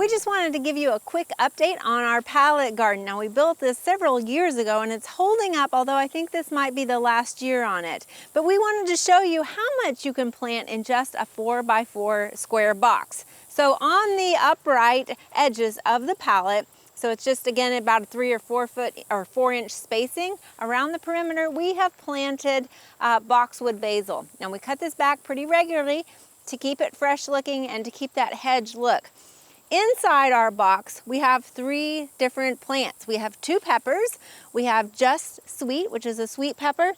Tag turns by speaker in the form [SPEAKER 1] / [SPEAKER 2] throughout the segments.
[SPEAKER 1] just wanted to give you a quick update on our pallet garden. Now, we built this several years ago and it's holding up, although I think this might be the last year on it. But we wanted to show you how much you can plant in just a 4x4 square box. So on the upright edges of the pallet, so it's just again about a 3 or 4 foot or 4-inch spacing around the perimeter, we have planted boxwood basil. Now, we cut this back pretty regularly to keep it fresh looking and to keep that hedge look. Inside our box, we have 3 different plants. We have 2 peppers. We have Just Sweet, which is a sweet pepper.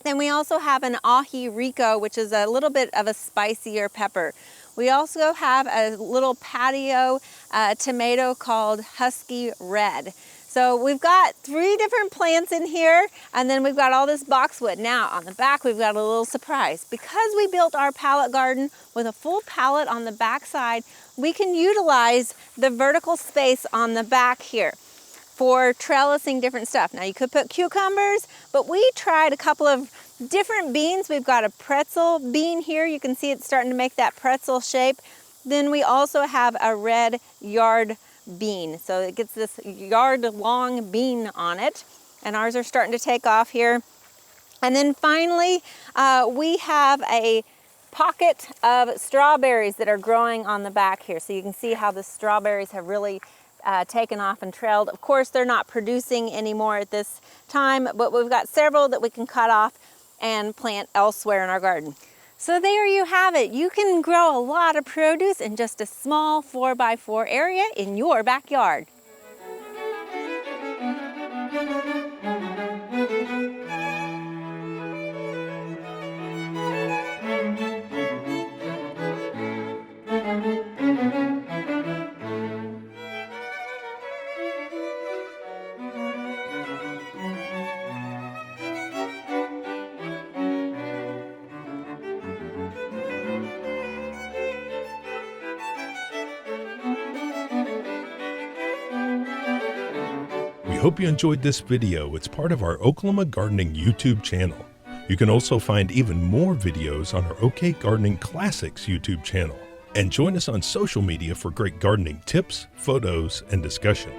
[SPEAKER 1] Then we also have an ají rico, which is a little bit of a spicier pepper. We also have a little patio tomato called Husky Red. So we've got 3 different plants in here, and then we've got all this boxwood. Now on the back, we've got a little surprise. Because we built our pallet garden with a full pallet on the back side, we can utilize the vertical space on the back here for trellising different stuff. Now you could put cucumbers, but we tried a couple of different beans. We've got a pretzel bean here. You can see it's starting to make that pretzel shape. Then we also have a red yard bean. So it gets this yard long bean on it, and ours are starting to take off here. And then finally, we have a pocket of strawberries that are growing on the back here. So you can see how the strawberries have really taken off and trailed. Of course, they're not producing anymore at this time, but we've got several that we can cut off and plant elsewhere in our garden. So there you have it. You can grow a lot of produce in just a small 4x4 area in your backyard.
[SPEAKER 2] We hope you enjoyed this video. It's part of our Oklahoma Gardening YouTube channel. You can also find even more videos on our OK Gardening Classics YouTube channel. And join us on social media for great gardening tips, photos, and discussion.